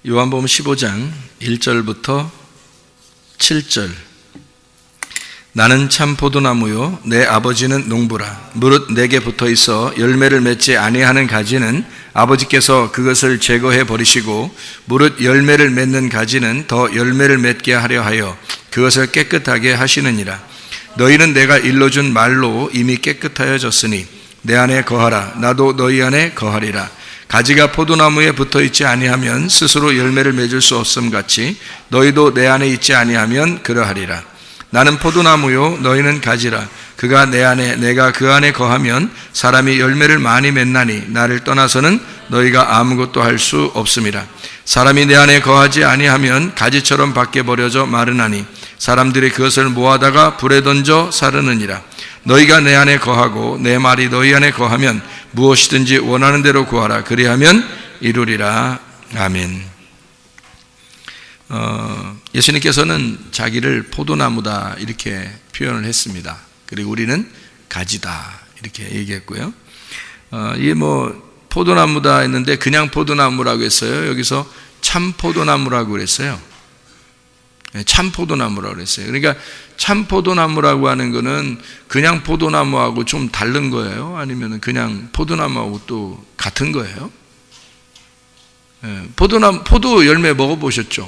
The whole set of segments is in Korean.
요한복음 15장 1절부터 7절. 나는 참 포도나무요 내 아버지는 농부라. 무릇 내게 붙어 있어 열매를 맺지 아니하는 가지는 아버지께서 그것을 제거해 버리시고, 무릇 열매를 맺는 가지는 더 열매를 맺게 하려 하여 그것을 깨끗하게 하시느니라. 너희는 내가 일러준 말로 이미 깨끗하여졌으니 내 안에 거하라. 나도 너희 안에 거하리라. 가지가 포도나무에 붙어있지 아니하면 스스로 열매를 맺을 수 없음 같이 너희도 내 안에 있지 아니하면 그러하리라. 나는 포도나무요 너희는 가지라. 그가 내 안에 내가 그 안에 거하면 사람이 열매를 많이 맺나니 나를 떠나서는 너희가 아무것도 할 수 없음이라. 사람이 내 안에 거하지 아니하면 가지처럼 밖에 버려져 마르나니 사람들이 그것을 모아다가 불에 던져 사르느니라. 너희가 내 안에 거하고 내 말이 너희 안에 거하면 무엇이든지 원하는 대로 구하라. 그리하면 이루리라. 아멘. 예수님께서는 자기를 포도나무다 이렇게 표현을 했습니다. 그리고 우리는 가지다 이렇게 얘기했고요. 이게 포도나무다 했는데 그냥 포도나무라고 했어요. 여기서 참 포도나무라고 그랬어요. 참 포도나무라고 그랬어요. 그러니까 참 포도나무라고 하는 거는 그냥 포도나무하고 좀 다른 거예요? 아니면 그냥 포도나무하고 또 같은 거예요? 포도 열매 먹어보셨죠?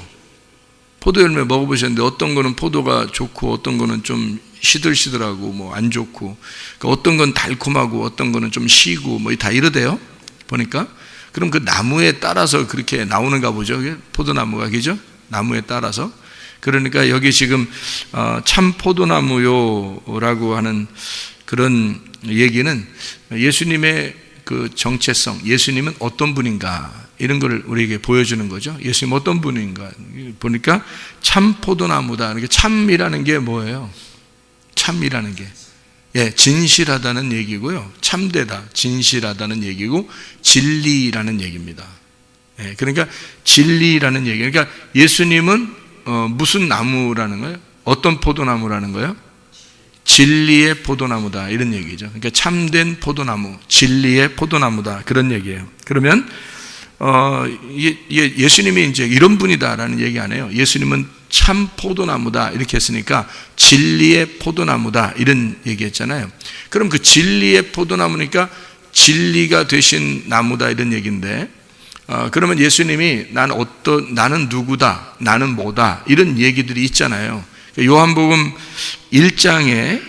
포도 열매 먹어보셨는데 어떤 거는 포도가 좋고 어떤 거는 좀 시들시들하고 안 좋고, 어떤 건 달콤하고 어떤 거는 좀 시고 다 이러대요 보니까. 그럼 그 나무에 따라서 그렇게 나오는가 보죠. 포도나무가, 그죠? 나무에 따라서. 그러니까 여기 지금 참 포도나무요라고 하는 그런 얘기는 예수님의 그 정체성, 예수님은 어떤 분인가 이런 걸 우리에게 보여주는 거죠. 예수님 어떤 분인가 보니까 참 포도나무다. 그러니까 참이라는 게 뭐예요? 참이라는 게 진실하다는 얘기고요, 참되다, 진실하다는 얘기고 진리라는 얘기입니다. 그러니까 진리라는 얘기. 그러니까 예수님은 무슨 나무라는 거예요? 어떤 포도나무라는 거예요? 진리의 포도나무다 이런 얘기죠. 그러니까 참된 포도나무, 진리의 포도나무다 그런 얘기예요. 그러면 예수님이 이제 이런 분이다라는 얘기 안 해요. 예수님은 참 포도나무다 이렇게 했으니까 진리의 포도나무다 이런 얘기했잖아요. 그럼 그 진리의 포도나무니까 진리가 되신 나무다 이런 얘기인데, 그러면 예수님이 나는 누구다, 나는 뭐다 이런 얘기들이 있잖아요. 요한복음 1장에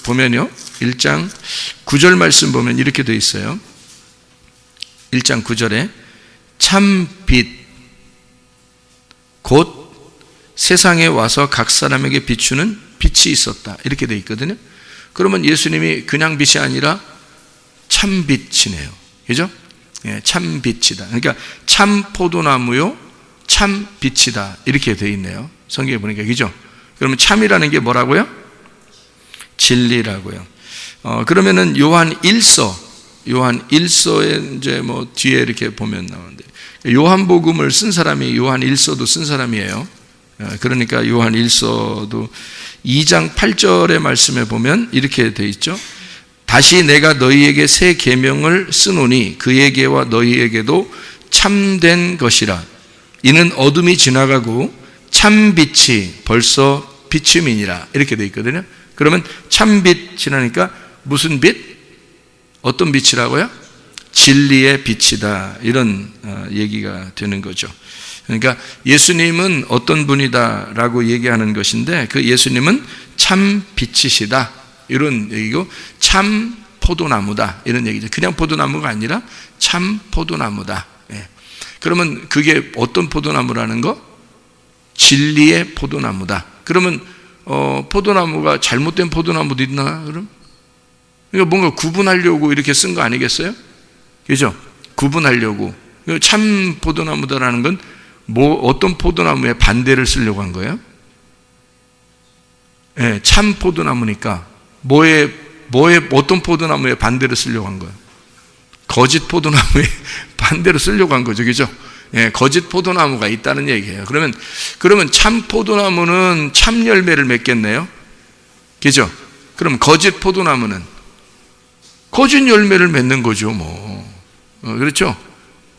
보면요, 1장 9절 말씀 보면 이렇게 되어 있어요. 1장 9절에 참 빛 곧 세상에 와서 각 사람에게 비추는 빛이 있었다 이렇게 되어 있거든요. 그러면 예수님이 그냥 빛이 아니라 참 빛이네요. 그죠? 참 빛이다. 그러니까 참 포도나무요 참 빛이다 이렇게 되어 있네요. 성경에 보니까. 그죠? 그러면 참이라는 게 뭐라고요? 진리라고요. 그러면은 요한 1서에 이제 뒤에 이렇게 보면 나오는데, 요한복음을 쓴 사람이 요한 1서도 쓴 사람이에요. 그러니까 요한 1서도 2장 8절의 말씀에 보면 이렇게 되어 있죠. 다시 내가 너희에게 새 계명을 쓰노니 그에게와 너희에게도 참된 것이라. 이는 어둠이 지나가고 참빛이 벌써 비춤이니라 이렇게 되어 있거든요. 그러면 참빛 지나니까 무슨 빛? 어떤 빛이라고요? 진리의 빛이다 이런 얘기가 되는 거죠. 그러니까 예수님은 어떤 분이다라고 얘기하는 것인데, 그 예수님은 참 빛이시다 이런 얘기고, 참 포도나무다 이런 얘기죠. 그냥 포도나무가 아니라 참 포도나무다. 그러면 그게 어떤 포도나무라는 거? 진리의 포도나무다. 그러면 포도나무가 잘못된 포도나무도 있나? 그럼? 그러니까 뭔가 구분하려고 이렇게 쓴 거 아니겠어요? 그죠? 구분하려고. 참 포도나무다라는 건 어떤 포도나무의 반대를 쓰려고 한 거예요? 참 포도나무니까 어떤 포도나무의 반대를 쓰려고 한 거예요? 거짓 포도나무의 반대로 쓰려고 한 거죠. 그죠? 거짓 포도나무가 있다는 얘기예요. 그러면 참 포도나무는 참 열매를 맺겠네요. 그죠? 그럼 거짓 포도나무는 거짓 열매를 맺는 거죠, 그렇죠?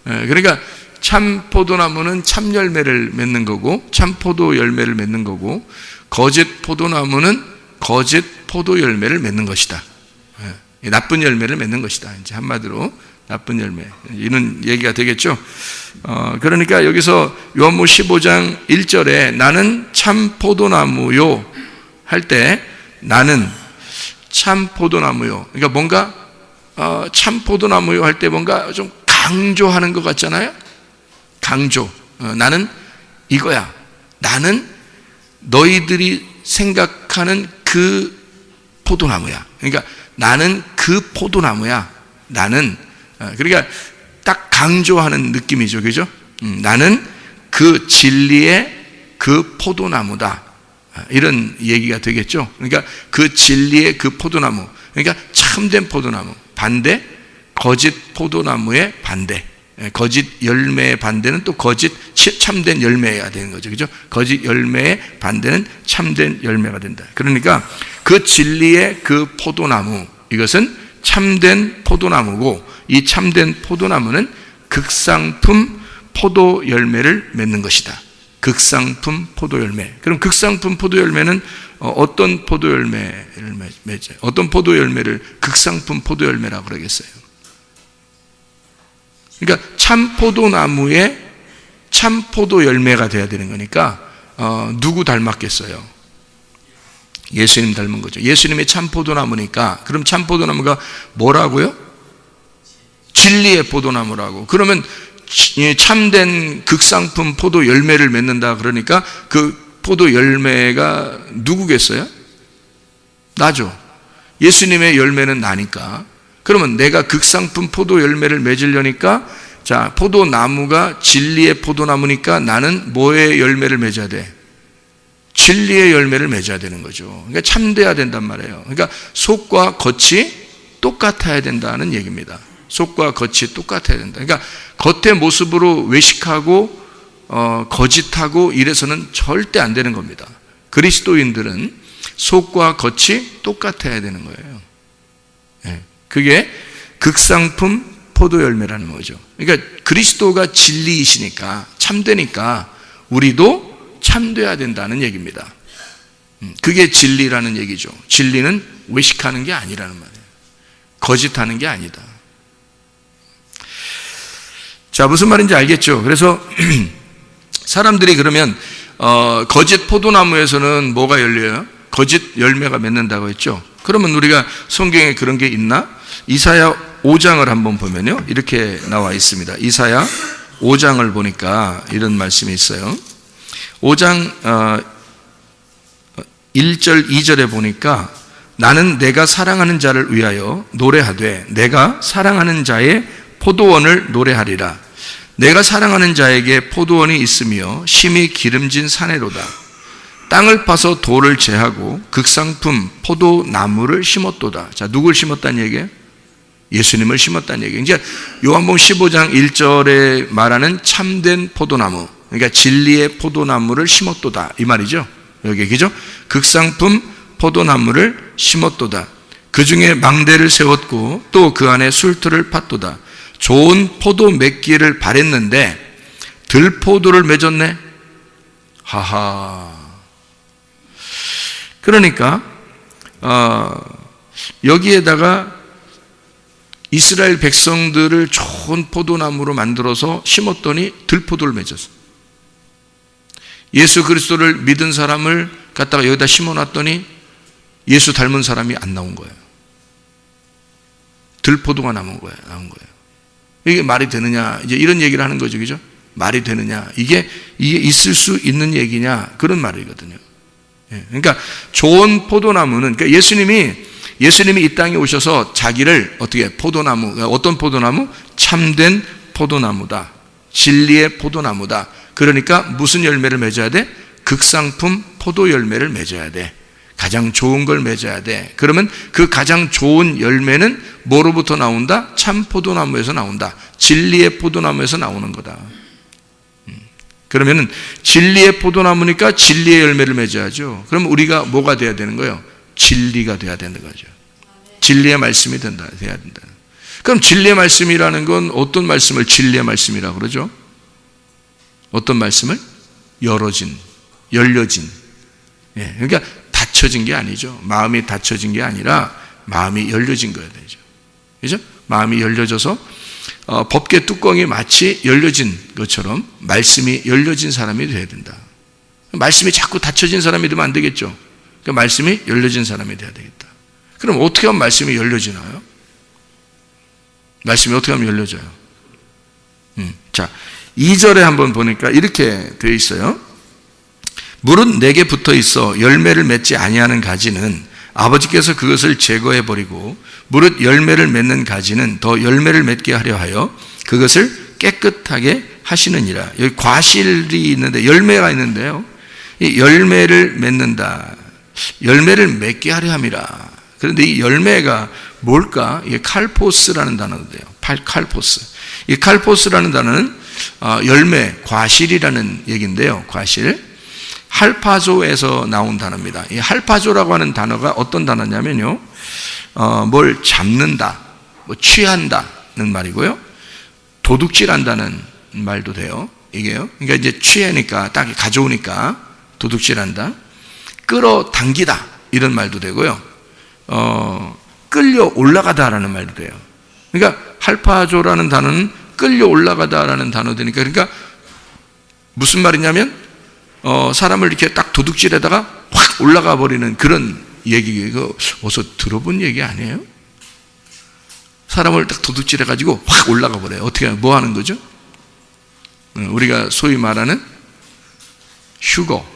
그러니까 참 포도나무는 참 열매를 맺는 거고 참 포도 열매를 맺는 거고 거짓 포도나무는 거짓 포도 열매를 맺는 것이다. 나쁜 열매를 맺는 것이다. 이제 한마디로 나쁜 열매. 이런 얘기가 되겠죠. 그러니까 여기서 요한복음 15장 1절에 나는 참 포도나무요 할 때 나는 참 포도나무요. 그러니까 뭔가 참 포도나무요 할 때 뭔가 좀 강조하는 것 같잖아요. 강조. 나는 이거야. 나는 너희들이 생각하는 그 포도나무야. 그러니까 나는 그 포도나무야. 나는 그러니까 딱 강조하는 느낌이죠. 그죠? 나는 그 진리의 그 포도나무다. 이런 얘기가 되겠죠. 그러니까 그 진리의 그 포도나무. 그러니까 참된 포도나무. 반대 거짓 포도나무의 반대. 거짓 열매의 반대는 또 거짓 참된 열매가 되는 거죠. 그죠? 거짓 열매의 반대는 참된 열매가 된다. 그러니까 그 진리의 그 포도나무, 이것은 참된 포도나무고 이 참된 포도나무는 극상품 포도 열매를 맺는 것이다. 극상품 포도 열매. 그럼 극상품 포도 열매는 어떤 포도 열매를 맺죠? 어떤 포도 열매를 극상품 포도 열매라고 그러겠어요? 그러니까 참 포도나무에 참 포도 열매가 돼야 되는 거니까 누구 닮았겠어요? 예수님 닮은 거죠. 예수님이 참 포도나무니까 그럼 참 포도나무가 뭐라고요? 진리의 포도나무라고. 그러면 참된 극상품 포도 열매를 맺는다 그러니까 그 포도 열매가 누구겠어요? 나죠. 예수님의 열매는 나니까. 그러면 내가 극상품 포도 열매를 맺으려니까 자, 포도나무가 진리의 포도나무니까 나는 뭐의 열매를 맺어야 돼? 진리의 열매를 맺어야 되는 거죠. 그러니까 참돼야 된단 말이에요. 그러니까 속과 겉이 똑같아야 된다는 얘기입니다. 속과 겉이 똑같아야 된다. 그러니까 겉의 모습으로 외식하고 거짓하고 이래서는 절대 안 되는 겁니다. 그리스도인들은 속과 겉이 똑같아야 되는 거예요. 그게 극상품 포도 열매라는 거죠. 그러니까 그리스도가 진리이시니까 참되니까 우리도 참돼야 된다는 얘기입니다. 그게 진리라는 얘기죠. 진리는 외식하는 게 아니라는 말이에요. 거짓하는 게 아니다. 자, 무슨 말인지 알겠죠? 그래서 사람들이 그러면 거짓 포도나무에서는 뭐가 열려요? 거짓 열매가 맺는다고 했죠. 그러면 우리가 성경에 그런 게 있나? 이사야 5장을 한번 보면요, 이렇게 나와 있습니다. 이사야 5장을 보니까 이런 말씀이 있어요. 5장 1절 2절에 보니까 나는 내가 사랑하는 자를 위하여 노래하되 내가 사랑하는 자의 포도원을 노래하리라. 내가 사랑하는 자에게 포도원이 있으며 심히 기름진 사내로다. 땅을 파서 돌을 제하고 극상품 포도나무를 심었도다. 자, 누굴 심었다는 얘기예요? 예수님을 심었다는 얘기예요. 이제 요한복음 15장 1절에 말하는 참된 포도나무, 그러니까 진리의 포도나무를 심었도다 이 말이죠. 여기 그죠? 극상품 포도나무를 심었도다. 그 중에 망대를 세웠고 또 그 안에 술틀을 팠도다. 좋은 포도 맺기를 바랬는데 들포도를 맺었네. 하하. 그러니까 여기에다가 이스라엘 백성들을 좋은 포도나무로 만들어서 심었더니 들포도를 맺었어. 예수 그리스도를 믿은 사람을 갖다가 여기다 심어놨더니 예수 닮은 사람이 안 나온 거예요. 들포도가 나온 거예요. 이게 말이 되느냐? 이제 이런 얘기를 하는 거죠, 그죠? 말이 되느냐? 이게 있을 수 있는 얘기냐? 그런 말이거든요. 그러니까 좋은 포도나무는, 그러니까 예수님이 이 땅에 오셔서 자기를 어떻게 포도나무, 어떤 포도나무? 참된 포도나무다. 진리의 포도나무다. 그러니까 무슨 열매를 맺어야 돼? 극상품 포도 열매를 맺어야 돼. 가장 좋은 걸 맺어야 돼. 그러면 그 가장 좋은 열매는 뭐로부터 나온다? 참 포도나무에서 나온다. 진리의 포도나무에서 나오는 거다. 그러면은 진리의 포도나무니까 진리의 열매를 맺어야죠. 그럼 우리가 뭐가 돼야 되는 거예요? 진리가 돼야 되는 거죠. 진리의 말씀이 돼야 된다. 그럼 진리의 말씀이라는 건 어떤 말씀을 진리의 말씀이라고 그러죠? 어떤 말씀을? 열려진. 예, 그러니까 닫혀진 게 아니죠. 마음이 닫혀진 게 아니라 마음이 열려진 거야 되죠. 그죠? 마음이 열려져서 법궤 뚜껑이 마치 열려진 것처럼 말씀이 열려진 사람이 돼야 된다. 말씀이 자꾸 닫혀진 사람이 되면 안 되겠죠. 그러니까 말씀이 열려진 사람이 돼야 되겠다. 그럼 어떻게 하면 말씀이 열려지나요? 말씀이 어떻게 하면 열려져요? 자, 2절에 한번 보니까 이렇게 되어 있어요. 무릇 내게 붙어 있어 열매를 맺지 아니하는 가지는 아버지께서 그것을 제거해 버리고 무릇 열매를 맺는 가지는 더 열매를 맺게 하려 하여 그것을 깨끗하게 하시느니라. 여기 과실이 있는데 열매가 있는데요. 이 열매를 맺는다. 열매를 맺게 하려 함이라. 그런데 이 열매가 뭘까? 이게 칼포스라는 단어도 돼요. 칼포스. 이 칼포스라는 단어는 열매, 과실이라는 얘기인데요. 과실. 할파조에서 나온 단어입니다. 이 할파조라고 하는 단어가 어떤 단어냐면요. 뭘 잡는다, 뭐 취한다는 말이고요. 도둑질한다는 말도 돼요. 이게요. 그러니까 이제 취하니까 딱 가져오니까 도둑질한다. 끌어당기다 이런 말도 되고요. 끌려 올라가다라는 말도 돼요. 그러니까 할파조라는 단어는 끌려 올라가다라는 단어 되니까 그러니까 무슨 말이냐면 사람을 이렇게 딱 도둑질에다가 확 올라가 버리는 그런 얘기. 이거 어디서 들어본 얘기 아니에요? 사람을 딱 도둑질해 가지고 확 올라가 버려요. 어떻게 뭐 하는 거죠? 우리가 소위 말하는 휴거.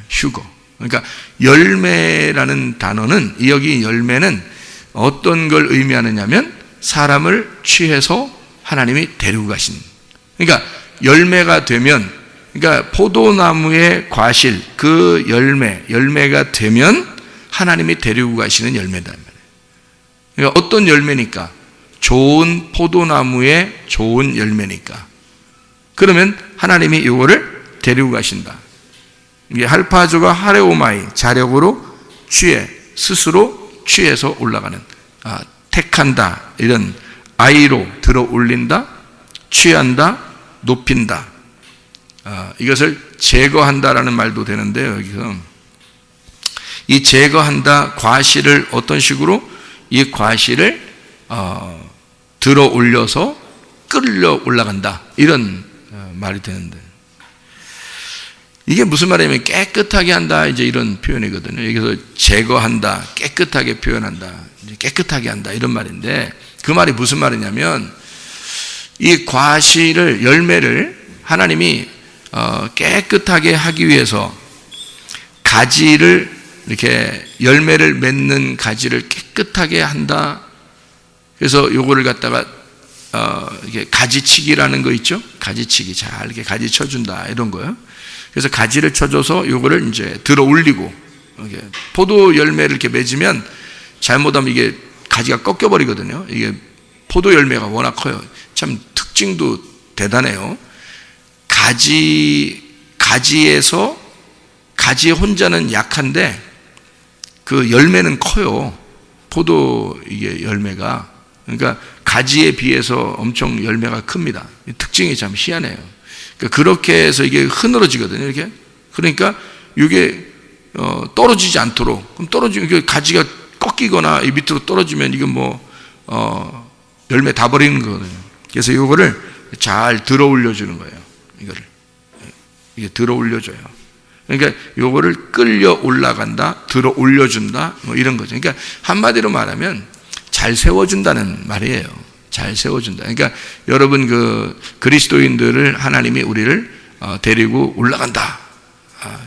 휴거. 그러니까 열매라는 단어는 여기 열매는 어떤 걸 의미하느냐면 사람을 취해서 하나님이 데리고 가신. 그러니까 열매가 되면 그러니까 포도나무의 과실 그 열매가 되면 하나님이 데리고 가시는 열매다. 그러니까 어떤 열매니까? 좋은 포도나무의 좋은 열매니까. 그러면 하나님이 이거를 데리고 가신다. 이게 할파조가 하레오마이 자력으로 스스로 취해서 올라가는 택한다 이런 아이로 들어 올린다, 취한다, 높인다. 이것을 제거한다라는 말도 되는데요. 여기서 이 제거한다 과실을 어떤 식으로 이 과실을 들어 올려서 끌려 올라간다 이런 말이 되는데 이게 무슨 말이냐면 깨끗하게 한다 이제 이런 표현이거든요. 여기서 제거한다, 깨끗하게 표현한다, 깨끗하게 한다 이런 말인데 그 말이 무슨 말이냐면 이 과실을 열매를 하나님이 깨끗하게 하기 위해서 가지를 이렇게 열매를 맺는 가지를 깨끗하게 한다. 그래서 요거를 갖다가 이렇게 가지치기라는 거 있죠? 가지치기 잘 이렇게 가지 쳐준다 이런 거요. 그래서 가지를 쳐줘서 요거를 이제 들어 올리고 이렇게 포도 열매를 이렇게 맺으면 잘못하면 이게 가지가 꺾여 버리거든요. 이게 포도 열매가 워낙 커요. 참 특징도 대단해요. 가지에서 가지 혼자는 약한데 그 열매는 커요. 포도 이게 열매가 그러니까 가지에 비해서 엄청 열매가 큽니다. 특징이 참 희한해요. 그러니까 그렇게 해서 이게 흐느러지거든요. 이렇게 그러니까 이게 떨어지지 않도록 그럼 떨어지면 가지가 꺾이거나 이 밑으로 떨어지면 이건 뭐 열매 다 버리는 거거든요. 그래서 이거를 잘 들어 올려주는 거예요. 이거를 이게 들어 올려줘요. 그러니까 요거를 끌려 올라간다, 들어 올려준다, 뭐 이런 거죠. 그러니까 한마디로 말하면 잘 세워준다는 말이에요. 잘 세워준다. 그러니까 여러분 그 그리스도인들을 하나님이 우리를 데리고 올라간다,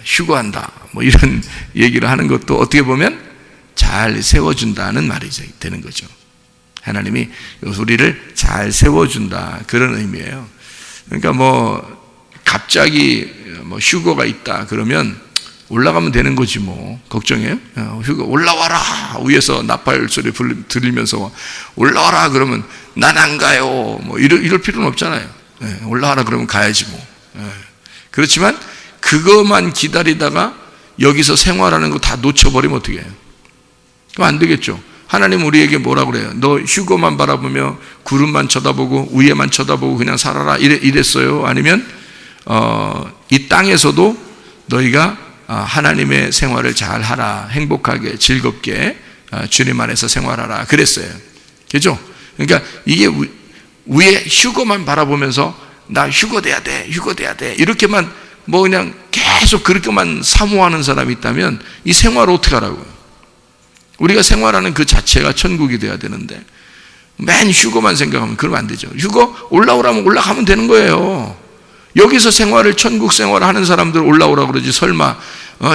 휴거한다, 뭐 이런 얘기를 하는 것도 어떻게 보면 잘 세워준다는 말이 되는 거죠. 하나님이 우리를 잘 세워준다 그런 의미예요. 그러니까 뭐 갑자기 뭐 휴거가 있다 그러면 올라가면 되는 거지 뭐 걱정해요? 휴거 올라와라 위에서 나팔 소리 들리면서 올라와라 그러면 난 안 가요 뭐 이럴 필요는 없잖아요. 올라와라 그러면 가야지 뭐. 그렇지만 그것만 기다리다가 여기서 생활하는 거 다 놓쳐버리면 어떻게 해요? 그럼 안 되겠죠. 하나님 우리에게 뭐라고 그래요? 너 휴거만 바라보며 구름만 쳐다보고 위에만 쳐다보고 그냥 살아라 이랬어요? 아니면 이 땅에서도 너희가 하나님의 생활을 잘 하라, 행복하게 즐겁게 주님 안에서 생활하라 그랬어요. 그죠? 그러니까 이게 위에 휴거만 바라보면서 나 휴거 돼야 돼 이렇게만 뭐 그냥 계속 그렇게만 사모하는 사람이 있다면 이 생활을 어떻게 하라고요? 우리가 생활하는 그 자체가 천국이 돼야 되는데 맨 휴거만 생각하면 그러면 안 되죠. 휴거 올라오라면 올라가면 되는 거예요. 여기서 생활을 천국 생활을 하는 사람들 올라오라고 그러지 설마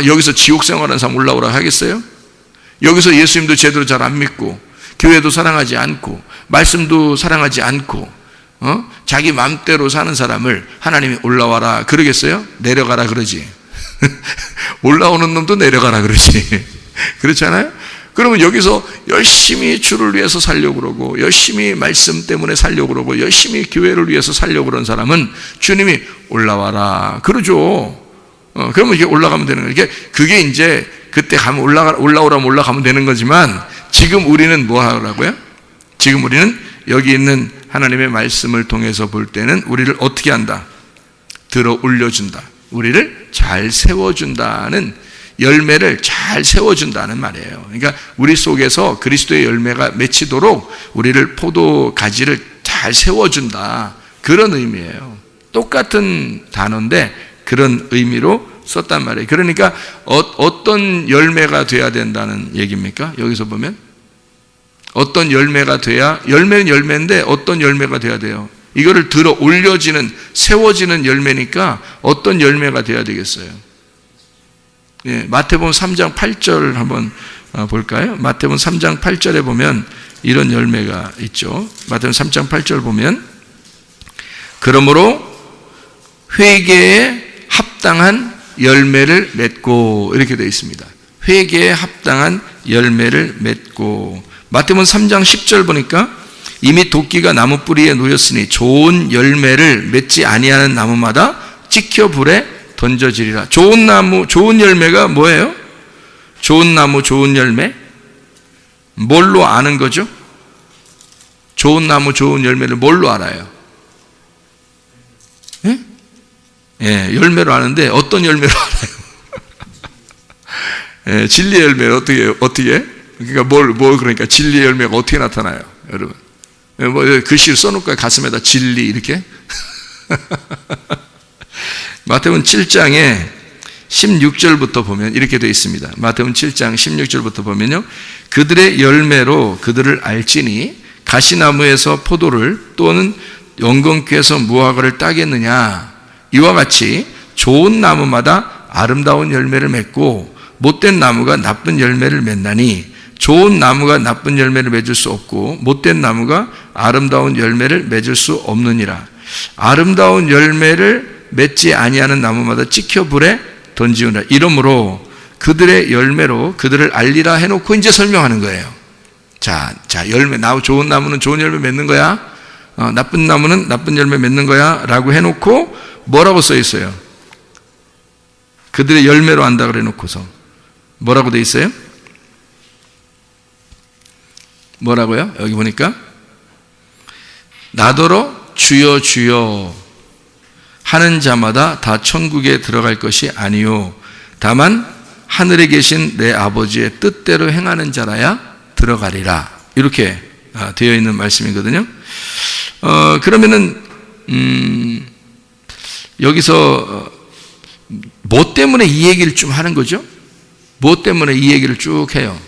여기서 지옥 생활하는 사람 올라오라고 하겠어요? 여기서 예수님도 제대로 잘 안 믿고 교회도 사랑하지 않고 말씀도 사랑하지 않고 자기 마음대로 사는 사람을 하나님이 올라와라 그러겠어요? 내려가라 그러지. 올라오는 놈도 내려가라 그러지. 그렇잖아요? 그러면 여기서 열심히 주를 위해서 살려고 그러고 열심히 말씀 때문에 살려고 그러고 열심히 교회를 위해서 살려고 그러는 사람은 주님이 올라와라 그러죠. 그러면 이게 올라가면 되는 거예요. 그게 이제 그때 가면 올라오라면 올라가면 되는 거지만 지금 우리는 뭐 하라고요? 지금 우리는 여기 있는 하나님의 말씀을 통해서 볼 때는 우리를 어떻게 한다? 들어 올려준다. 우리를 잘 세워준다는 열매를 잘 세워준다는 말이에요. 그러니까 우리 속에서 그리스도의 열매가 맺히도록 우리를 포도 가지를 잘 세워준다. 그런 의미예요. 똑같은 단어인데 그런 의미로 썼단 말이에요. 그러니까 어떤 열매가 돼야 된다는 얘기입니까? 여기서 보면 어떤 열매가 돼야, 열매는 열매인데 어떤 열매가 돼야 돼요? 이거를 들어 올려지는, 세워지는 열매니까 어떤 열매가 돼야 되겠어요? 예, 마태복음 3장 8절 한번 볼까요? 마태복음 3장 8절에 보면 이런 열매가 있죠. 마태복음 3장 8절 보면 그러므로 회개에 합당한 열매를 맺고 이렇게 되어 있습니다. 회개에 합당한 열매를 맺고. 마태복음 3장 10절 보니까 이미 도끼가 나무 뿌리에 놓였으니 좋은 열매를 맺지 아니하는 나무마다 찍혀 불에 던져지리라. 좋은 나무, 좋은 열매가 뭐예요? 좋은 나무, 좋은 열매? 뭘로 아는 거죠? 좋은 나무, 좋은 열매를 뭘로 알아요? 예? 예, 열매로 아는데 어떤 열매로 알아요? 예, 진리의 열매를 어떻게? 그러니까 그러니까 진리의 열매가 어떻게 나타나요? 여러분. 예, 뭐 글씨를 써놓을까요? 가슴에다 진리 이렇게? 마태복음 7장에 16절부터 보면 이렇게 되어 있습니다. 마태복음 7장 16절부터 보면요. 그들의 열매로 그들을 알지니 가시나무에서 포도를 또는 연근교에서 무화과를 따겠느냐. 이와 같이 좋은 나무마다 아름다운 열매를 맺고 못된 나무가 나쁜 열매를 맺나니 좋은 나무가 나쁜 열매를 맺을 수 없고 못된 나무가 아름다운 열매를 맺을 수 없느니라. 아름다운 열매를 맺지 아니하는 나무마다 찍혀 불에 던지우라. 이러므로 그들의 열매로 그들을 알리라 해놓고 이제 설명하는 거예요. 자, 열매, 좋은 나무는 좋은 열매 맺는 거야. 나쁜 나무는 나쁜 열매 맺는 거야. 라고 해놓고 뭐라고 써 있어요? 그들의 열매로 안다 그래 놓고서 뭐라고 돼 있어요? 뭐라고요? 여기 보니까 나더러 주여 주여 하는 자마다 다 천국에 들어갈 것이 아니요 다만 하늘에 계신 내 아버지의 뜻대로 행하는 자라야 들어가리라. 이렇게 되어 있는 말씀이거든요. 그러면은 여기서 뭐 때문에 이 얘기를 좀 하는 거죠? 뭐 때문에 이 얘기를 쭉 해요?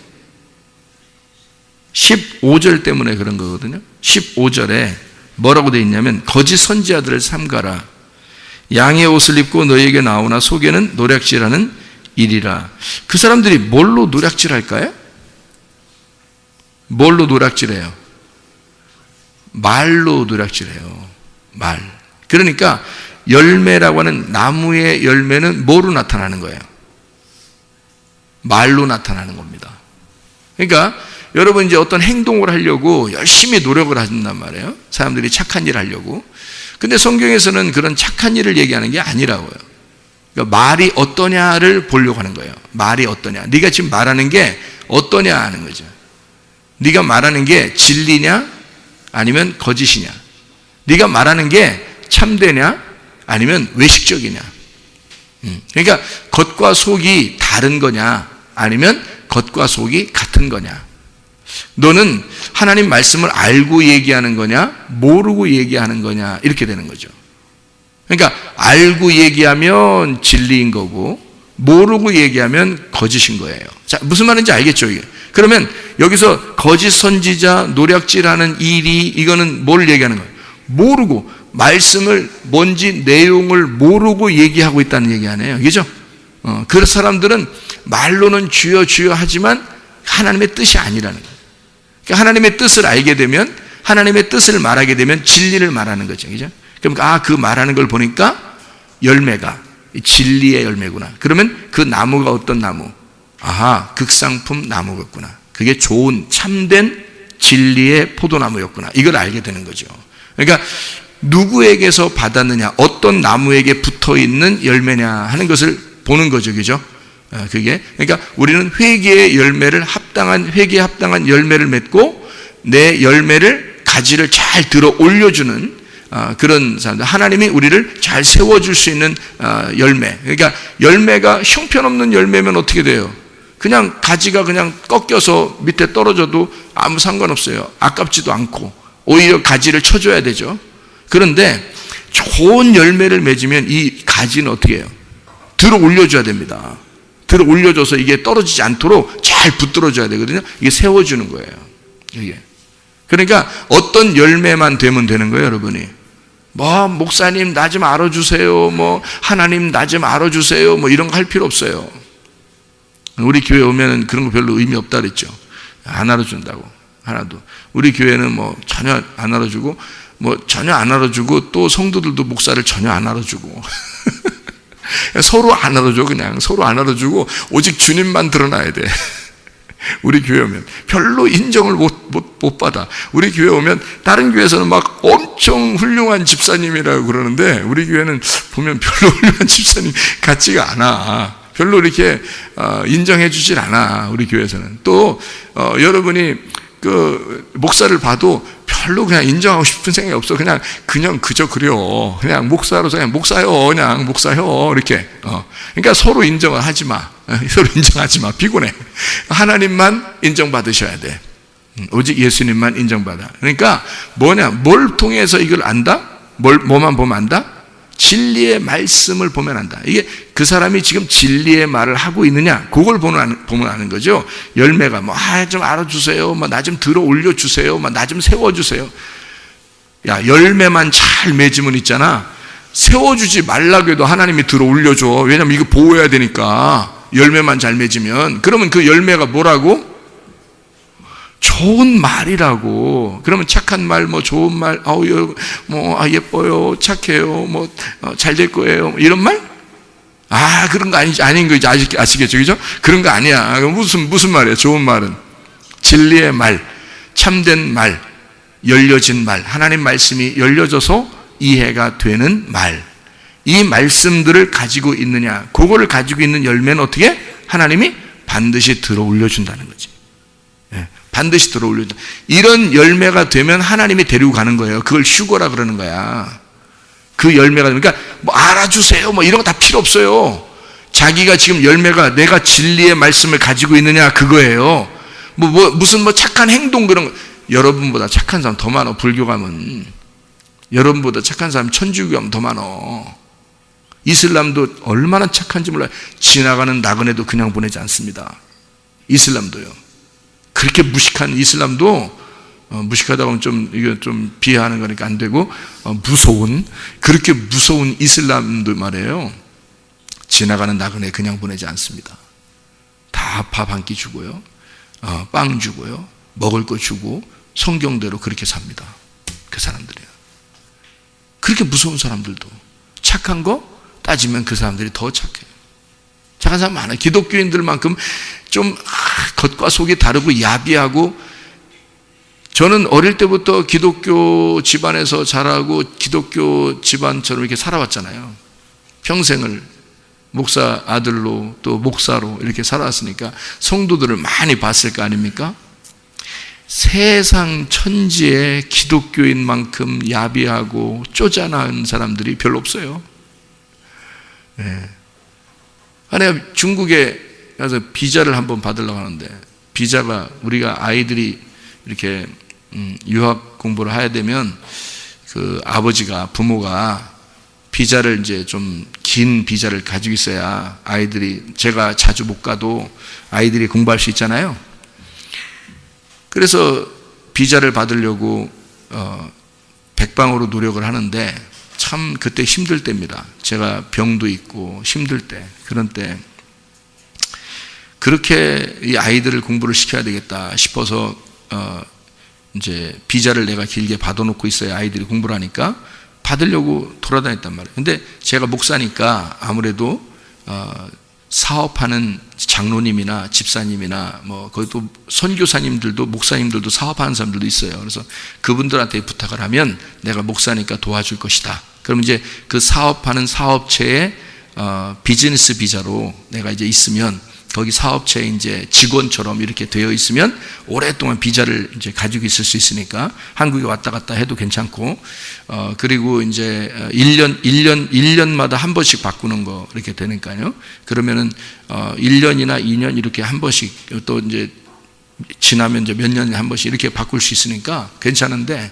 15절 때문에 그런 거거든요. 15절에 뭐라고 되어 있냐면 거짓 선지자들을 삼가라. 양의 옷을 입고 너희에게 나오나 속에는 노략질하는 일이라. 그 사람들이 뭘로 노략질할까요? 뭘로 노략질해요? 말로 노략질해요. 말. 그러니까 열매라고 하는 나무의 열매는 뭐로 나타나는 거예요? 말로 나타나는 겁니다. 그러니까 여러분 이제 어떤 행동을 하려고 열심히 노력을 하신단 말이에요. 사람들이 착한 일을 하려고. 근데 성경에서는 그런 착한 일을 얘기하는 게 아니라고요. 그러니까 말이 어떠냐를 보려고 하는 거예요. 말이 어떠냐. 네가 지금 말하는 게 어떠냐 하는 거죠. 네가 말하는 게 진리냐 아니면 거짓이냐, 네가 말하는 게 참되냐 아니면 외식적이냐. 그러니까 겉과 속이 다른 거냐 아니면 겉과 속이 같은 거냐. 너는 하나님 말씀을 알고 얘기하는 거냐 모르고 얘기하는 거냐, 이렇게 되는 거죠. 그러니까 알고 얘기하면 진리인 거고 모르고 얘기하면 거짓인 거예요. 자, 무슨 말인지 알겠죠, 이게? 그러면 여기서 거짓 선지자, 노략질하는 일이, 이거는 뭘 얘기하는 거예요? 모르고, 말씀을 뭔지 내용을 모르고 얘기하고 있다는 얘기 아니에요. 그죠? 그 사람들은 말로는 주여 주여 하지만 하나님의 뜻이 아니라는 거예요. 그러니까 하나님의 뜻을 알게 되면, 하나님의 뜻을 말하게 되면 진리를 말하는 거죠. 그죠? 그러니까 그 말하는 걸 보니까 열매가 진리의 열매구나. 그러면 그 나무가 어떤 나무? 아하, 극상품 나무였구나. 그게 좋은 참된 진리의 포도나무였구나. 이걸 알게 되는 거죠. 그러니까 누구에게서 받았느냐, 어떤 나무에게 붙어있는 열매냐 하는 것을 보는 거죠. 그죠? 그게, 그러니까 우리는 회개의 열매를 회개에 합당한 열매를 맺고 내 열매를, 가지를 잘 들어 올려주는 그런 사람들, 하나님이 우리를 잘 세워줄 수 있는 열매. 그러니까 열매가 형편없는 열매면 어떻게 돼요? 그냥 가지가 그냥 꺾여서 밑에 떨어져도 아무 상관없어요. 아깝지도 않고 오히려 가지를 쳐줘야 되죠. 그런데 좋은 열매를 맺으면 이 가지는 어떻게 해요? 들어 올려줘야 됩니다. 들어 올려줘서 이게 떨어지지 않도록 잘 붙들어줘야 되거든요. 이게 세워주는 거예요. 이게. 그러니까 어떤 열매만 되면 되는 거예요, 여러분이. 뭐 목사님 나 좀 알아주세요, 뭐 하나님 나 좀 알아주세요, 뭐 이런 거 할 필요 없어요. 우리 교회 오면은 그런 거 별로 의미 없다 그랬죠. 안 알아준다고, 하나도. 우리 교회는 뭐 전혀 안 알아주고, 뭐 전혀 안 알아주고, 또 성도들도 목사를 전혀 안 알아주고 서로 안 알아줘. 그냥 서로 안 알아주고 오직 주님만 드러나야 돼. 우리 교회 오면 별로 인정을 못 받아. 우리 교회 오면 다른 교회에서는 막 엄청 훌륭한 집사님이라고 그러는데 우리 교회는 보면 별로 훌륭한 집사님 같지가 않아. 별로 이렇게 인정해 주질 않아. 우리 교회에서는. 또 여러분이 그 목사를 봐도 별로 그냥 인정하고 싶은 생각이 없어. 그냥 그저 그려. 그냥 목사로서 그냥 목사요, 그냥 목사요, 이렇게. 그러니까 서로 인정을 하지 마. 서로 인정하지 마. 피곤해. 하나님만 인정받으셔야 돼. 오직 예수님만 인정받아. 그러니까 뭘 통해서 이걸 안다? 뭐만 보면 안다? 진리의 말씀을 보면 안다. 이게 그 사람이 지금 진리의 말을 하고 있느냐, 그걸 보면 아는 거죠. 열매가 좀 알아주세요, 나 좀 들어 올려주세요, 나 좀 세워주세요. 야, 열매만 잘 맺으면 있잖아, 세워주지 말라고 해도 하나님이 들어 올려줘. 왜냐면 이거 보호해야 되니까. 열매만 잘 맺으면. 그러면 그 열매가 뭐라고? 좋은 말이라고. 그러면 착한 말, 좋은 말, 예뻐요, 착해요, 잘 될 거예요, 이런 말? 그런 거 아닌 거 이제 아시겠죠, 그죠? 그런 거 아니야. 무슨 말이야, 좋은 말은? 진리의 말, 참된 말, 열려진 말, 하나님 말씀이 열려져서 이해가 되는 말. 이 말씀들을 가지고 있느냐, 그거를 가지고 있는 열매는 어떻게? 하나님이 반드시 들어 올려준다는 거지. 반드시 들어 올려준다. 이런 열매가 되면 하나님이 데리고 가는 거예요. 그걸 휴거라 그러는 거야. 그 열매가, 그러니까 알아주세요, 이런 거 다 필요 없어요. 자기가 지금 열매가 내가 진리의 말씀을 가지고 있느냐, 그거예요. 무슨 착한 행동, 그런 거. 여러분보다 착한 사람 더 많아. 불교 가면 여러분보다 착한 사람, 천주교 가면 더 많아. 이슬람도 얼마나 착한지 몰라요. 지나가는 나그네도 그냥 보내지 않습니다. 이슬람도요. 그렇게 무식한 이슬람도, 무식하다고 하면 이거 좀 비하하는 거니까 안 되고, 그렇게 무서운 이슬람도 말이에요. 지나가는 나그네 그냥 보내지 않습니다. 다 밥 한 끼 주고요, 빵 주고요, 먹을 거 주고, 성경대로 그렇게 삽니다. 그 사람들이요. 그렇게 무서운 사람들도 착한 거 따지면 그 사람들이 더 착해요. 착한 사람 많아요. 기독교인들만큼 좀 겉과 속이 다르고 야비하고. 저는 어릴 때부터 기독교 집안에서 자라고 기독교 집안처럼 이렇게 살아왔잖아요. 평생을 목사 아들로 또 목사로 이렇게 살아왔으니까 성도들을 많이 봤을 거 아닙니까? 세상 천지에 기독교인만큼 야비하고 쪼잔한 사람들이 별로 없어요. 내가 중국에 가서 비자를 한번 받으려고 하는데, 비자가 우리가 아이들이 이렇게 유학 공부를 해야 되면 그 아버지가, 부모가 비자를 이제 좀 긴 비자를 가지고 있어야 아이들이, 제가 자주 못 가도 아이들이 공부할 수 있잖아요. 그래서 비자를 받으려고 백방으로 노력을 하는데 참 그때 힘들 때입니다. 제가 병도 있고 힘들 때, 그런 때 그렇게 이 아이들을 공부를 시켜야 되겠다 싶어서 이제 비자를 내가 길게 받아놓고 있어야 아이들이 공부를 하니까 받으려고 돌아다녔단 말이에요. 근데 제가 목사니까 아무래도 사업하는 장로님이나 집사님이나 뭐 거기 또 선교사님들도, 목사님들도 사업하는 사람들도 있어요. 그래서 그분들한테 부탁을 하면 내가 목사니까 도와줄 것이다. 그럼 이제 그 사업하는 사업체의 비즈니스 비자로 내가 이제 있으면, 거기 사업체에 이제 직원처럼 이렇게 되어 있으면 오랫동안 비자를 이제 가지고 있을 수 있으니까 한국에 왔다 갔다 해도 괜찮고, 그리고 이제 1년마다 한 번씩 바꾸는 거 이렇게 되니까요. 그러면은 1년이나 2년 이렇게 한 번씩, 또 이제 지나면 이제 몇 년에 한 번씩 이렇게 바꿀 수 있으니까 괜찮은데,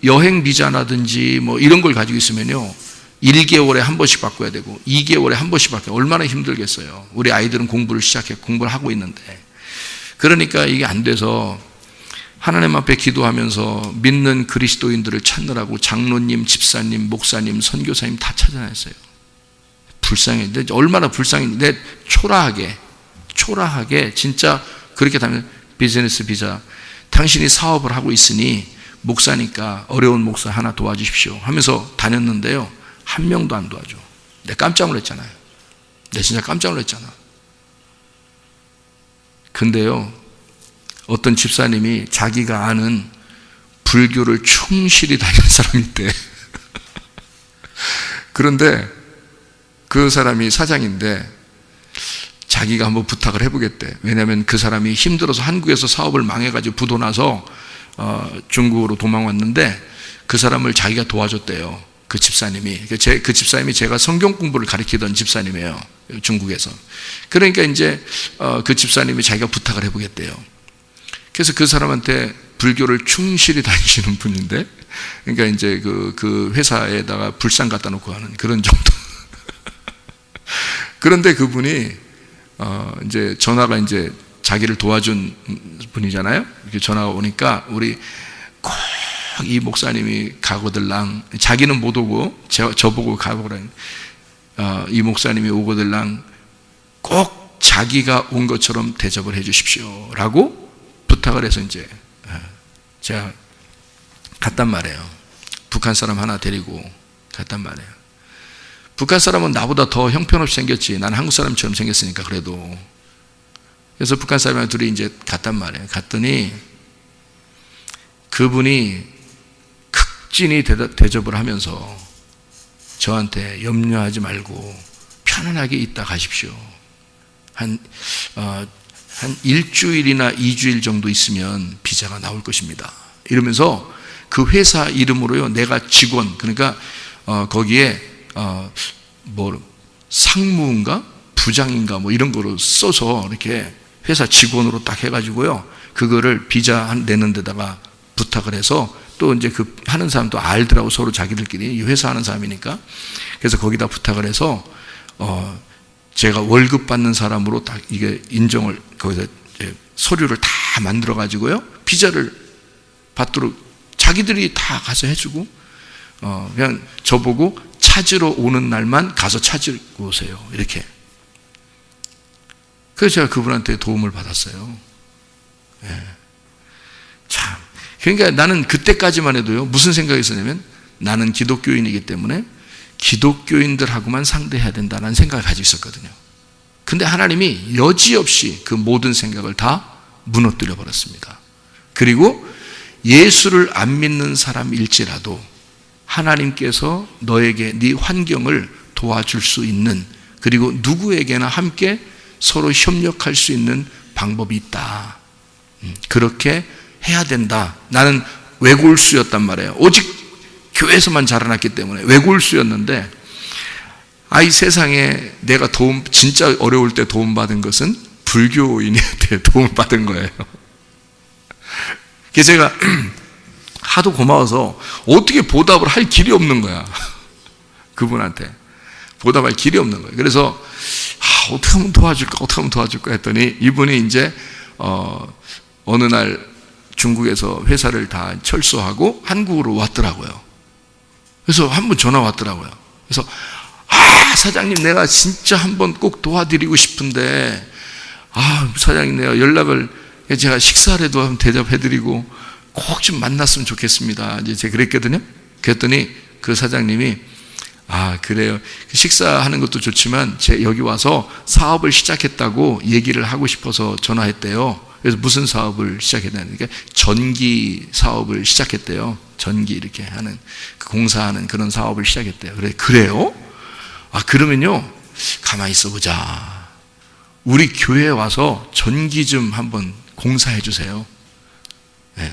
여행 비자라든지 뭐 이런 걸 가지고 있으면요, 1개월에 한 번씩 바꿔야 되고 2개월에 한 번씩 바꿔야, 얼마나 힘들겠어요. 우리 아이들은 공부를 하고 있는데. 그러니까 이게 안 돼서 하나님 앞에 기도하면서 믿는 그리스도인들을 찾느라고 장로님, 집사님, 목사님, 선교사님 다 찾아냈어요. 불쌍해. 얼마나 불쌍해. 초라하게 진짜 그렇게 다면, 비즈니스 비자, 당신이 사업을 하고 있으니 목사니까 어려운 목사 하나 도와주십시오 하면서 다녔는데요, 한 명도 안 도와줘. 내가 깜짝 놀랐잖아요. 내가 진짜 깜짝 놀랐잖아. 근데요, 어떤 집사님이 자기가 아는 불교를 충실히 다니는 사람이 있대. 그런데 그 사람이 사장인데 자기가 한번 부탁을 해보겠대. 왜냐하면 그 사람이 힘들어서 한국에서 사업을 망해가지고 부도 나서 중국으로 도망왔는데 그 사람을 자기가 도와줬대요. 그 집사님이. 그 집사님이 제가 성경 공부를 가르치던 집사님이에요, 중국에서. 그러니까 이제 그 집사님이 자기가 부탁을 해보겠대요. 그래서 그 사람한테, 불교를 충실히 다니시는 분인데, 그러니까 이제 그 회사에다가 불상 갖다 놓고 하는 그런 정도. 그런데 그분이 이제 전화가, 이제 자기를 도와준 분이잖아요. 이렇게 전화가 오니까 우리 꼭 이 목사님이 가고들랑, 자기는 못 오고 저보고 가보라니, 이 목사님이 오고들랑 꼭 자기가 온 것처럼 대접을 해 주십시오 라고 부탁을 해서 이제 제가 갔단 말이에요. 북한 사람 하나 데리고 갔단 말이에요. 북한 사람은 나보다 더 형편없이 생겼지, 난 한국 사람처럼 생겼으니까 그래도. 그래서 북한 사람이랑 둘이 이제 갔단 말이에요. 갔더니 그분이 극진히 대접을 하면서 저한테 염려하지 말고 편안하게 있다 가십시오. 한 일주일이나 2주일 정도 있으면 비자가 나올 것입니다. 이러면서 그 회사 이름으로요, 내가 직원, 그러니까 거기에 상무인가 부장인가 뭐 이런 거로 써서 이렇게 회사 직원으로 딱 해가지고요, 그거를 비자 내는 데다가 부탁을 해서, 또 이제 그 하는 사람도 알더라고, 서로 자기들끼리, 이 회사 하는 사람이니까. 그래서 거기다 부탁을 해서 제가 월급 받는 사람으로 딱 이게 인정을, 거기서 서류를 다 만들어 가지고요, 비자를 받도록 자기들이 다 가서 해주고, 그냥 저보고 찾으러 오는 날만 가서 찾고 오세요, 이렇게. 그래서 제가 그분한테 도움을 받았어요. 참, 그러니까 나는 그때까지만 해도요, 무슨 생각이 있었냐면, 나는 기독교인이기 때문에 기독교인들하고만 상대해야 된다는 생각을 가지고 있었거든요. 근데 하나님이 여지없이 그 모든 생각을 다 무너뜨려 버렸습니다. 그리고 예수를 안 믿는 사람일지라도 하나님께서 너에게 네 환경을 도와줄 수 있는, 그리고 누구에게나 함께 서로 협력할 수 있는 방법이 있다. 그렇게 해야 된다. 나는 외골수였단 말이에요. 오직 교회에서만 자라났기 때문에 외골수였는데, 이 세상에 내가 진짜 어려울 때 도움받은 것은 불교인한테 도움받은 거예요. 그래서 제가 하도 고마워서 어떻게 보답을 할 길이 없는 거야. 그분한테 보답할 길이 없는 거예요. 그래서 어떻게 하면 도와줄까 했더니 이분이 이제 어느 날 중국에서 회사를 다 철수하고 한국으로 왔더라고요. 그래서 한번 전화 왔더라고요. 그래서 사장님, 내가 진짜 한번 꼭 도와드리고 싶은데, 사장님, 내가 제가 식사라도 한번 대접해드리고 꼭 좀 만났으면 좋겠습니다. 이제 제가 그랬거든요. 그랬더니 그 사장님이, 그래요. 식사하는 것도 좋지만 여기 와서 사업을 시작했다고 얘기를 하고 싶어서 전화했대요. 그래서 무슨 사업을 시작했냐니까 전기 사업을 시작했대요. 전기 이렇게 하는, 공사하는 그런 사업을 시작했대요. 그래요? 그러면요, 가만히 있어 보자. 우리 교회에 와서 전기 좀 한번 공사해 주세요. 네.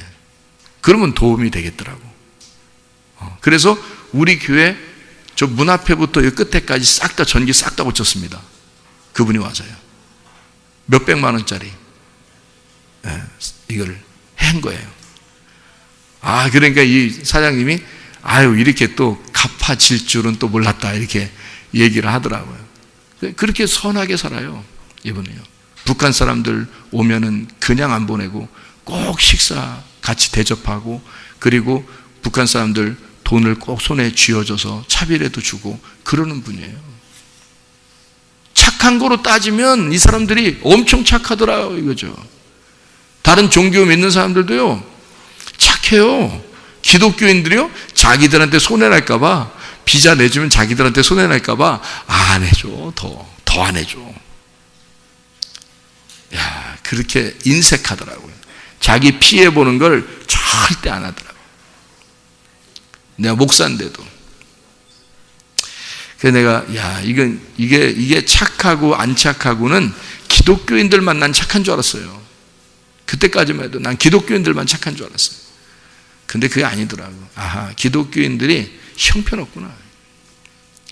그러면 도움이 되겠더라고. 그래서 우리 교회 저 문 앞에부터 이 끝에까지 싹 다 전기 싹 다 고쳤습니다. 그분이 와서요. 몇백만 원짜리. 네. 이걸 한 거예요. 그러니까 이 사장님이 이렇게 또 갚아질 줄은 또 몰랐다, 이렇게 얘기를 하더라고요. 그렇게 선하게 살아요, 이분이요. 북한 사람들 오면은 그냥 안 보내고 꼭 식사 같이 대접하고, 그리고 북한 사람들 돈을 꼭 손에 쥐어줘서 차비라도 주고 그러는 분이에요. 착한 거로 따지면 이 사람들이 엄청 착하더라고요, 이거죠. 다른 종교 믿는 사람들도요, 착해요. 기독교인들이요, 자기들한테 손해날까봐, 비자 내주면 자기들한테 손해날까봐 안 해줘. 더 안 해줘. 그렇게 인색하더라고요. 자기 피해보는 걸 절대 안 하더라고요. 내가 목사인데도. 그래서 내가, 이게 착하고 안 착하고는 기독교인들만 난 착한 줄 알았어요. 그때까지만 해도 난 기독교인들만 착한 줄 알았어요. 근데 그게 아니더라고. 기독교인들이 형편없구나.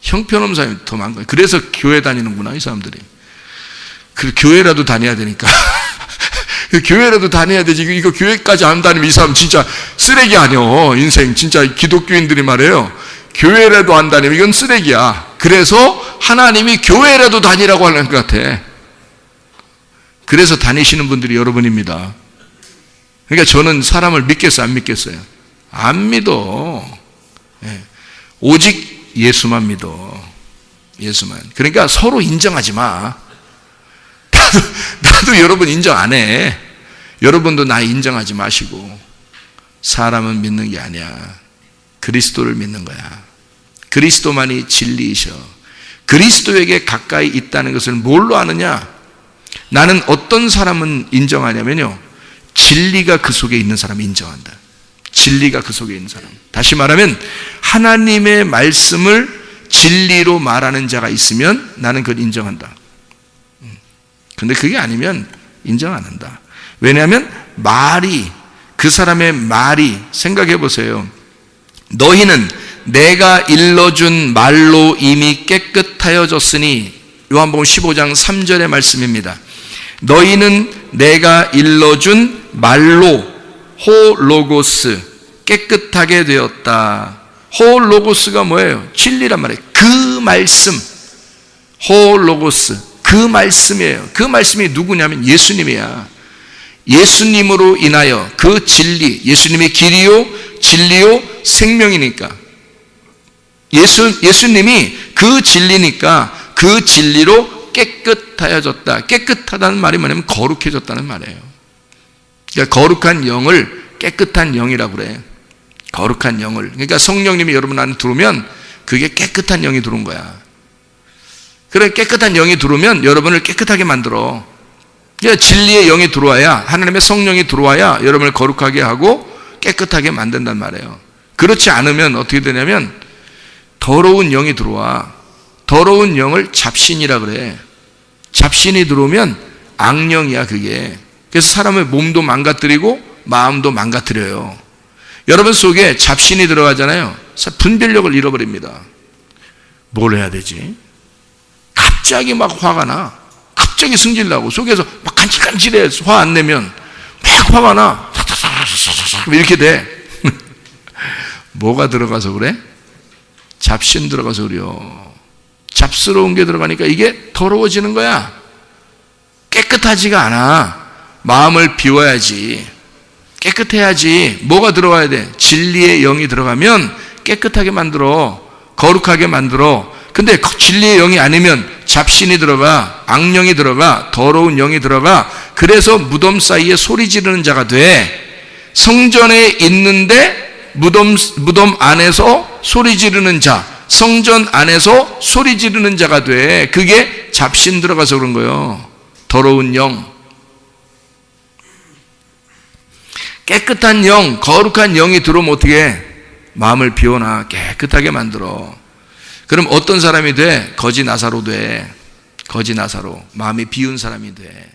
형편없는 사람이 더 많은 거예요. 그래서 교회 다니는구나, 이 사람들이. 교회라도 다녀야 되니까. 교회라도 다녀야 되지. 이거 교회까지 안 다니면 이 사람 진짜 쓰레기 아니요. 인생 진짜 기독교인들이 말해요. 교회라도 안 다니면 이건 쓰레기야. 그래서 하나님이 교회라도 다니라고 하는 것 같아. 그래서 다니시는 분들이 여러분입니다. 그러니까 저는 사람을 믿겠어요, 안 믿겠어요? 안 믿어. 오직 예수만 믿어. 예수만. 그러니까 서로 인정하지 마. 나도 여러분 인정 안 해. 여러분도 나 인정하지 마시고. 사람은 믿는 게 아니야. 그리스도를 믿는 거야. 그리스도만이 진리이셔. 그리스도에게 가까이 있다는 것을 뭘로 아느냐? 나는 어떤 사람은 인정하냐면요, 진리가 그 속에 있는 사람을 인정한다. 진리가 그 속에 있는 사람. 다시 말하면 하나님의 말씀을 진리로 말하는 자가 있으면 나는 그걸 인정한다. 근데 그게 아니면 인정 안 한다. 왜냐하면 그 사람의 말이, 생각해 보세요. 너희는 내가 일러준 말로 이미 깨끗하여졌으니, 요한복음 15장 3절의 말씀입니다. 너희는 내가 일러준 말로, 호로고스, 깨끗하게 되었다. 호로고스가 뭐예요? 진리란 말이에요. 그 말씀, 호로고스, 그 말씀이에요. 그 말씀이 누구냐면 예수님이야. 예수님으로 인하여 그 진리, 예수님의 길이요 진리요 생명이니까, 예수님이 그 진리니까 그 진리로 깨끗하여졌다. 깨끗하다는 말이 뭐냐면 거룩해졌다는 말이에요. 그러니까 거룩한 영을 깨끗한 영이라고 그래. 거룩한 영을. 그러니까 성령님이 여러분 안에 들어오면 그게 깨끗한 영이 들어온 거야. 그래, 깨끗한 영이 들어오면 여러분을 깨끗하게 만들어. 그러니까 진리의 영이 들어와야, 하나님의 성령이 들어와야 여러분을 거룩하게 하고 깨끗하게 만든단 말이에요. 그렇지 않으면 어떻게 되냐면 더러운 영이 들어와. 더러운 영을 잡신이라 그래. 잡신이 들어오면 악령이야, 그게. 그래서 사람의 몸도 망가뜨리고 마음도 망가뜨려요. 여러분 속에 잡신이 들어가잖아요. 분별력을 잃어버립니다. 뭘 해야 되지? 갑자기 막 화가 나. 갑자기 승질나고 속에서 막 간질간질해. 화 안 내면 막 화가 나. 이렇게 돼. 뭐가 들어가서 그래? 잡신 들어가서 그래요. 잡스러운 게 들어가니까 이게 더러워지는 거야. 깨끗하지가 않아. 마음을 비워야지. 깨끗해야지. 뭐가 들어가야 돼? 진리의 영이 들어가면 깨끗하게 만들어. 거룩하게 만들어. 근데 진리의 영이 아니면 잡신이 들어가, 악령이 들어가, 더러운 영이 들어가. 그래서 무덤 사이에 소리 지르는 자가 돼. 성전에 있는데 무덤 안에서 소리 지르는 자, 성전 안에서 소리 지르는 자가 돼. 그게 잡신 들어가서 그런 거예요. 더러운 영. 깨끗한 영, 거룩한 영이 들어오면 어떻게 해? 마음을 비워놔. 깨끗하게 만들어. 그럼 어떤 사람이 돼? 거지 나사로 돼. 거지 나사로. 마음이 비운 사람이 돼.